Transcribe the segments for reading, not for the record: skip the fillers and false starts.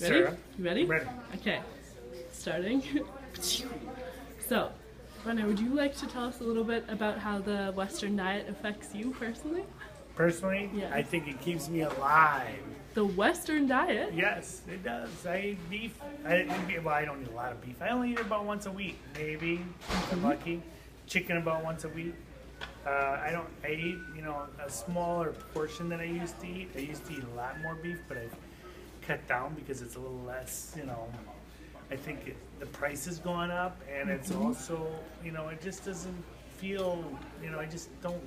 Ready? Sarah. You ready? Ready. Okay. Starting. So, Brunner, would you like to tell us a little bit about how the Western diet affects you personally? Personally, Yeah. I think it keeps me alive. The Western diet? Yes, it does. I eat beef. Well, I don't eat a lot of beef. I only eat it about once a week, maybe. If I'm lucky. Chicken about once a week. I eat, a smaller portion than I used to eat. I used to eat a lot more beef, but I've cut down because it's a little less, I think the price has gone up, and it's also, it just doesn't feel, I just don't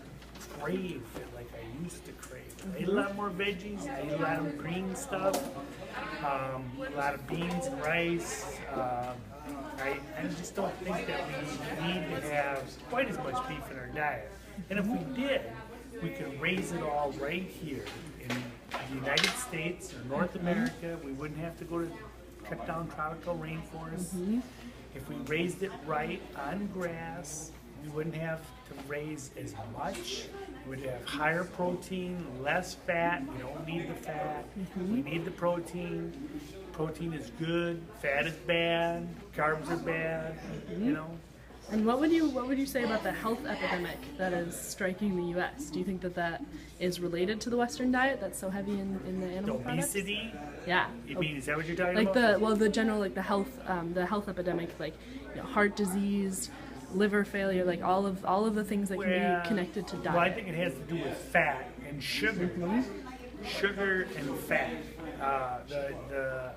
crave it like I used to crave. I eat a lot more veggies. I eat a lot of green stuff, a lot of beans and rice. I just don't think that we need to have quite as much beef in our diet. And if we did, we could raise it all right here in the United States or North America. We wouldn't have to go to cut down tropical rainforests. If we raised it right on grass, we wouldn't have to raise as much. We would have higher protein, less fat. We don't need the fat. We need the protein. Protein is good. Fat is bad. Carbs are bad. And what would you say about the health epidemic that is striking the U.S.? Do you think that is related to the Western diet that's so heavy in the animal products? Obesity? Yeah. You mean, is that what you're talking like about? the general the health epidemic, heart disease, liver failure, all of the things that can be connected to diet. Well, I think it has to do with fat and sugar. Sugar and fat. The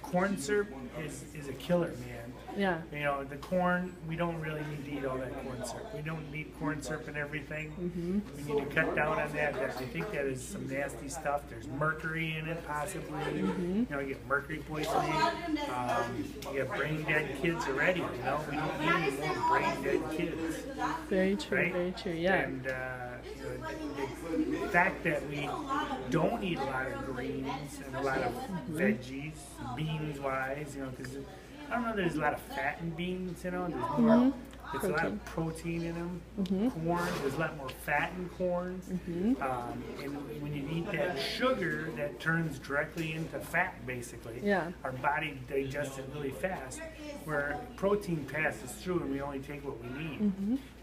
corn syrup is a killer, man. Yeah. The corn, we don't really need to eat all that corn syrup. We don't need corn syrup and everything. We need to cut down on that. I think that is some nasty stuff. There's mercury in it, possibly. You get mercury poisoning. You get brain dead kids already. We don't need any more brain dead kids. Very true. Right? Very true. Yeah. And the fact that we don't eat a lot of greens and a lot of veggies, beans-wise, because I don't know, there's a lot of fat in beans, there's more, there's a lot of protein in them. Corn, there's a lot more fat in corn. And when you eat that sugar, that turns directly into fat, basically. Yeah. Our body digests it really fast, where protein passes through and we only take what we need.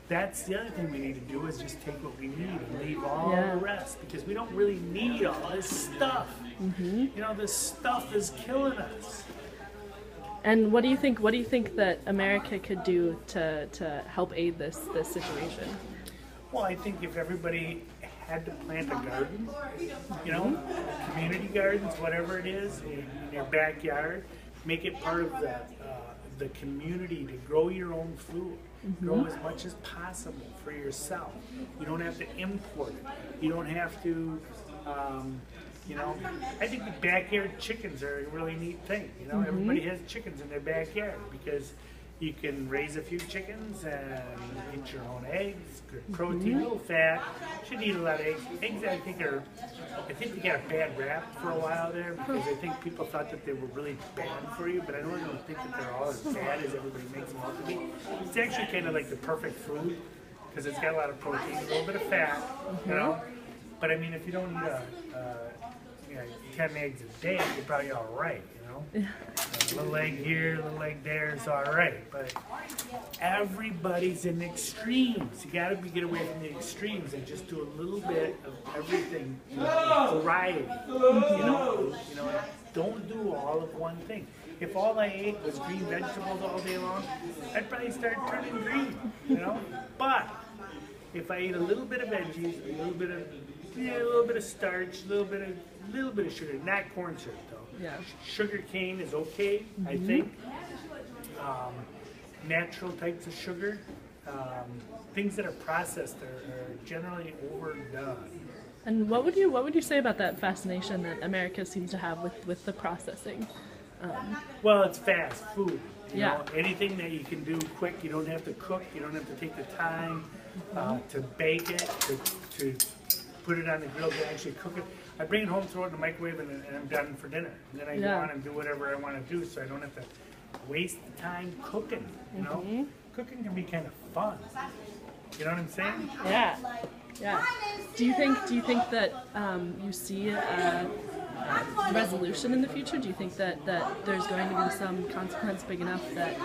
That's the other thing we need to do, is just take what we need and leave all the rest, because we don't really need all this stuff. This stuff is killing us. And what do you think that America could do to help aid this situation? Well, I think if everybody had to plant a garden, community gardens, whatever it is, in your backyard, make it part of the community to grow your own food. Grow as much as possible for yourself. You don't have to import it. You don't have to, I think the backyard chickens are a really neat thing. Everybody has chickens in their backyard because you can raise a few chickens and eat your own eggs. Good protein, low fat. Shouldn't eat a lot of eggs. Eggs, I think they got a bad rap for a while there, because I think people thought that they were really bad for you, but I don't think that they're all as bad as everybody makes them out to be. It's actually kind of like the perfect food, because it's got a lot of protein, a little bit of fat, But I mean, if you don't eat 10 eggs a day, you're probably all right, A little egg here, a little egg there is all right. But everybody's in extremes. You got to get away from the extremes and just do a little bit of everything, variety. Don't do all of one thing. If all I ate was green vegetables all day long, I'd probably start turning green, But if I ate a little bit of veggies, a little bit of starch, a little bit of sugar, not corn syrup though. Yeah. Sugar cane is okay, I think. Natural types of sugar, things that are processed are generally overdone. And what would you say about that fascination that America seems to have with the processing? Well, it's fast food. Yeah. Anything that you can do quick, you don't have to cook, you don't have to take the time to bake it, to put it on the grill, to actually cook it. I bring it home, throw it in the microwave, and I'm done for dinner. And then I go on and do whatever I want to do, so I don't have to waste the time cooking. Cooking can be kind of fun. You know what I'm saying? Yeah. Yeah. Do you think that you see resolution in the future? Do you think that there's going to be some consequence big enough that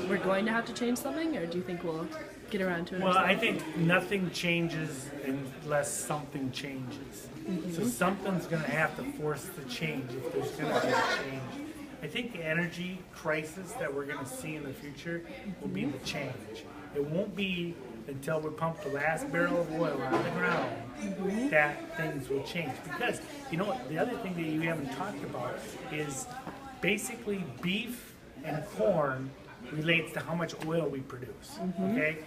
we're going to have to change something, or do you think we'll get around to it? Well, I think nothing changes unless something changes. So something's going to have to force the change if there's going to be a change. I think the energy crisis that we're going to see in the future will be the change. It won't be until we pump the last barrel of oil on the ground that things will change. Because, you know what, the other thing that you haven't talked about is basically beef and corn relates to how much oil we produce, okay?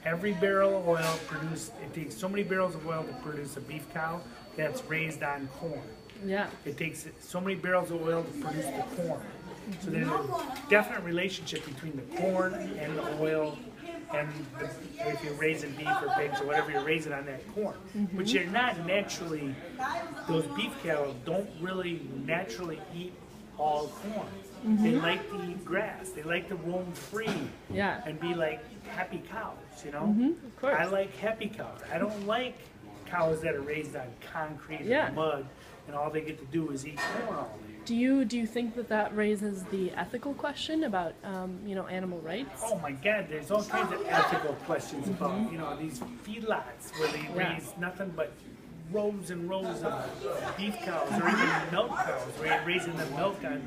Every barrel of oil produced, it takes so many barrels of oil to produce a beef cow that's raised on corn. Yeah. It takes so many barrels of oil to produce the corn. So there's a definite relationship between the corn and the oil, and if you're raising beef or pigs or whatever you're raising on that corn. But you're not naturally, those beef cattle don't really naturally eat all corn. They like to eat grass. They like to roam free and be like happy cows, you know? Of course. I like happy cows. I don't like cows that are raised on concrete and mud and all they get to do is eat corn all day. Do you think that raises the ethical question about animal rights? Oh my God, there's all kinds of ethical questions about these feedlots where they raise nothing but rows and rows of beef cows or even milk cows, where you're raising the milk on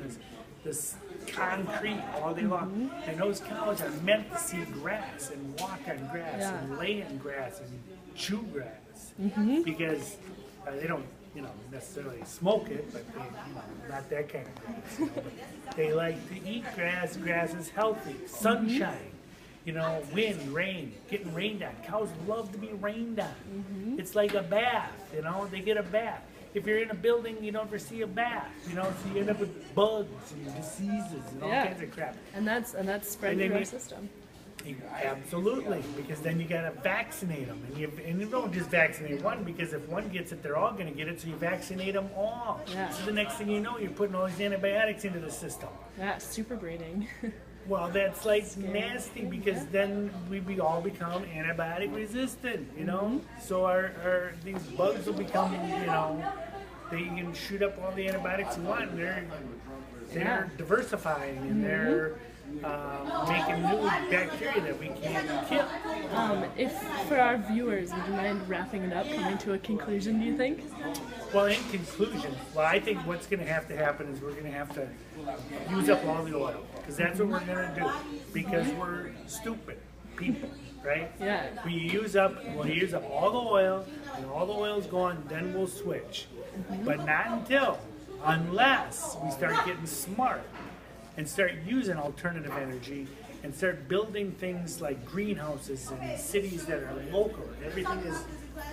this concrete all day long. And those cows are meant to see grass and walk on grass and lay in grass and chew grass because they don't necessarily smoke it, but they, not that kind of grass. But they like to eat grass. Grass is healthy. Sunshine, wind, rain, getting rained on. Cows love to be rained on. It's like a bath, they get a bath. If you're in a building, you don't ever see a bath, so you end up with bugs and diseases and all kinds of crap. And that's spread through our system. Absolutely, because then you gotta vaccinate them, and you don't just vaccinate one, because if one gets it, they're all gonna get it. So you vaccinate them all. So the next thing you know, you're putting all these antibiotics into the system. Yeah, super breeding. Well, that's like nasty, because then we all become antibiotic resistant. So our these bugs will become they can shoot up all the antibiotics you want, and they're diversifying and they're making new bacteria that we can't kill. If for our viewers, would you mind wrapping it up, coming to a conclusion, do you think? Well, in conclusion, I think what's going to happen is we're going to have to use up all the oil, because that's what we're going to do, because we're stupid people, right? Yeah. We'll use up all the oil, and all the oil's gone, then we'll switch. But not unless we start getting smart and start using alternative energy and start building things like greenhouses and cities that are local. Everything is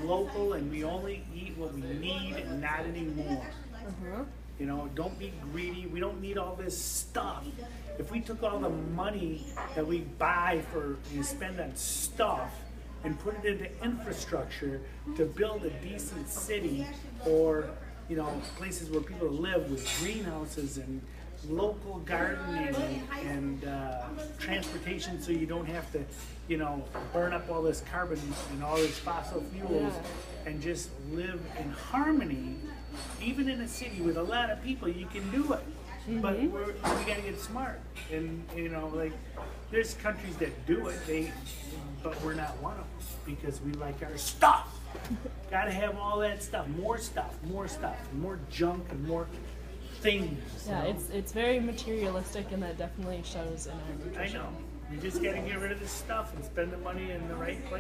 local, and we only eat what we need and not anymore. Don't be greedy. We don't need all this stuff. If we took all the money that we buy spend on stuff and put it into infrastructure to build a decent city, or places where people live with greenhouses and local gardening and transportation, so you don't have to burn up all this carbon and all these fossil fuels, and just live in harmony. Even in a city with a lot of people, you can do it. But we got to get smart, and there's countries that do it, but we're not one of them, because we like our stuff. Got to have all that stuff, more junk and more things. Yeah, it's very materialistic, and that definitely shows in our nutrition. I know. You just got to get rid of this stuff and spend the money in the right place.